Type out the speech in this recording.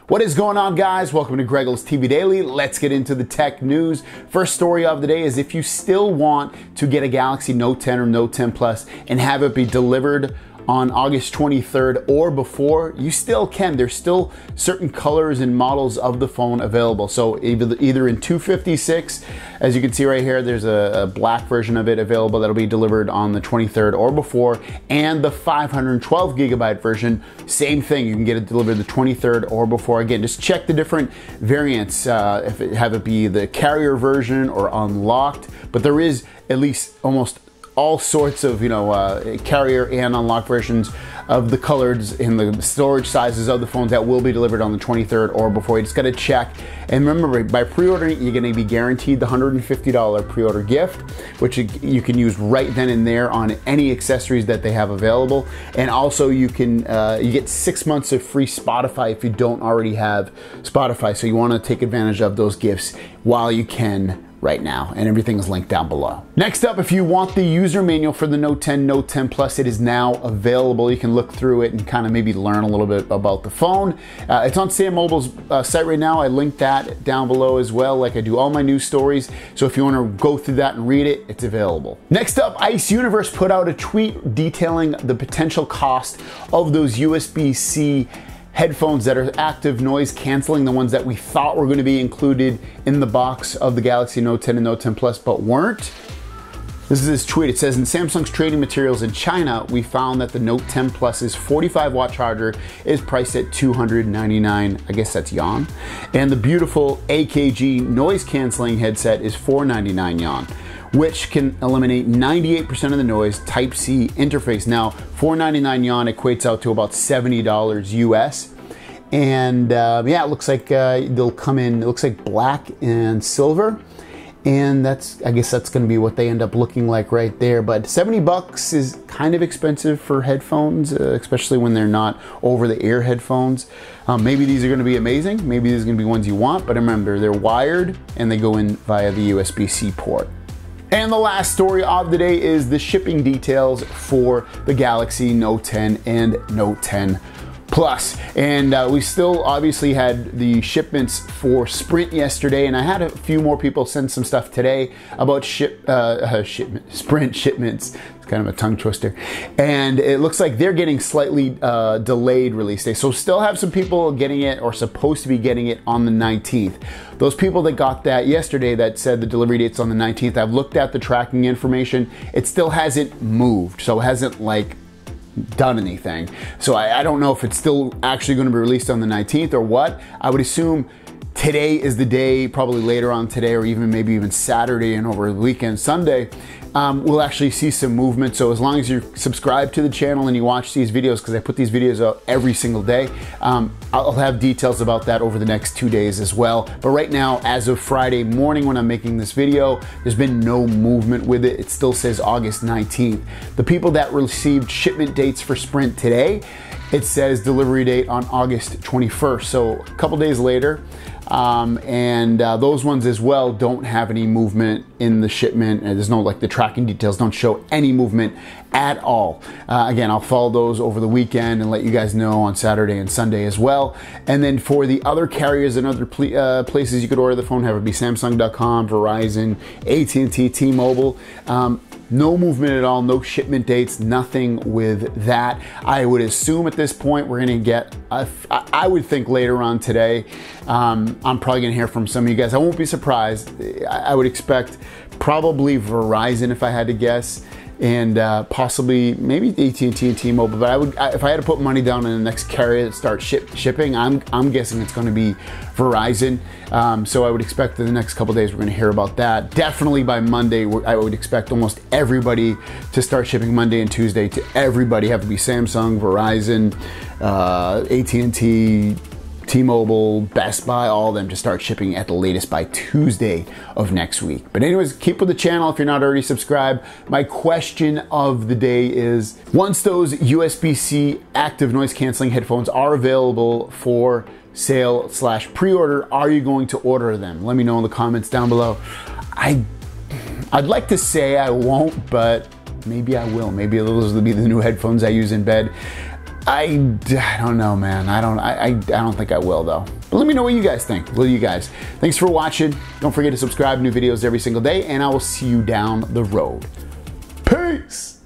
What is going on, guys? Welcome to Greggles TV Daily. Let's get into the tech news. First story of the day is if you still want to get a Galaxy Note 10 or Note 10 Plus and have it be delivered on August 23rd or before, you still can. There's still certain colors and models of the phone available. So either in 256, as you can see right here, there's a black version of it available that'll be delivered on the 23rd or before, and the 512 gigabyte version, same thing. You can get it delivered the 23rd or before. Again, just check the different variants, have it be the carrier version or unlocked, but there is at least almost all sorts of, carrier and unlocked versions of the colors and the storage sizes of the phones that will be delivered on the 23rd or before. You just gotta check. And remember, by pre-ordering, you're gonna be guaranteed the $150 pre-order gift, which you can use right then and there on any accessories that they have available. And also you can, you get 6 months of free Spotify if you don't already have Spotify. So you wanna take advantage of those gifts while you can right now, and everything is linked down below. Next up, if you want the user manual for the Note 10, Note 10 Plus, it is now available. You can look through it and kind of maybe learn a little bit about the phone. It's on Sam Mobile's site right now. I linked that down below as well, like I do all my news stories. So if you want to go through that and read it, it's available. Next up, Ice Universe put out a tweet detailing the potential cost of those USB-C headphones that are active noise canceling, the ones that we thought were going to be included in the box of the Galaxy Note 10 and Note 10 Plus, but weren't. This is his tweet. It says, in Samsung's trading materials in China, we found that the Note 10 Plus's 45 watt charger is priced at 299, I guess that's yuan. And the beautiful AKG noise canceling headset is 499 yuan, which can eliminate 98% of the noise. Type-C interface. Now, 499 yuan equates out to about $70 US. And yeah, it looks like they'll come in, it looks like black and silver. And I guess that's gonna be what they end up looking like right there. But 70 bucks is kind of expensive for headphones, especially when they're not over-the-ear headphones. Maybe these are gonna be amazing. Maybe these are gonna be ones you want, but remember, they're wired and they go in via the USB-C port. And the last story of the day is the shipping details for the Galaxy Note 10 and Note 10 Plus. And we still obviously had the shipments for Sprint yesterday, and I had a few more people send some stuff today about Sprint shipments. It's kind of a tongue twister. And it looks like they're getting slightly delayed release day. So still have some people getting it or supposed to be getting it on the 19th. Those people that got that yesterday that said the delivery date's on the 19th, I've looked at the tracking information. It still hasn't moved. So it hasn't done anything. So I don't know if it's still actually going to be released on the 19th or what. I would assume today is the day, probably later on today, or maybe even Saturday and over the weekend, Sunday, we'll actually see some movement. So as long as you're subscribed to the channel and you watch these videos, because I put these videos out every single day, I'll have details about that over the next 2 days as well. But right now, as of Friday morning when I'm making this video, there's been no movement with it. It still says August 19th. The people that received shipment dates for Sprint today, it says delivery date on August 21st. So a couple days later. Those ones as well don't have any movement in the shipment. There's no, the tracking details don't show any movement at all. Again, I'll follow those over the weekend and let you guys know on Saturday and Sunday as well. And then for the other carriers and other places you could order the phone, have it be Samsung.com, Verizon, AT&T, T-Mobile. No movement at all, no shipment dates, nothing with that. I would assume at this point we're gonna get, I would think later on today, I'm probably gonna hear from some of you guys. I won't be surprised. I would expect probably Verizon if I had to guess, and possibly maybe AT&T and T-Mobile. But if I had to put money down on the next carrier that starts shipping, I'm guessing it's going to be Verizon. So I would expect in the next couple days we're going to hear about that. Definitely by Monday, I would expect almost everybody to start shipping Monday and Tuesday to everybody. Have to be Samsung, Verizon, AT&T, T-Mobile, Best Buy, all of them to start shipping at the latest by Tuesday of next week. But anyways, keep with the channel if you're not already subscribed. My question of the day is, once those USB-C active noise canceling headphones are available for sale / pre-order, are you going to order them? Let me know in the comments down below. I'd like to say I won't, but maybe I will. Maybe those will be the new headphones I use in bed. I don't know, man. I don't think I will though. But let me know what you guys think. What do you guys? Thanks for watching. Don't forget to subscribe. New videos every single day, and I will see you down the road. Peace.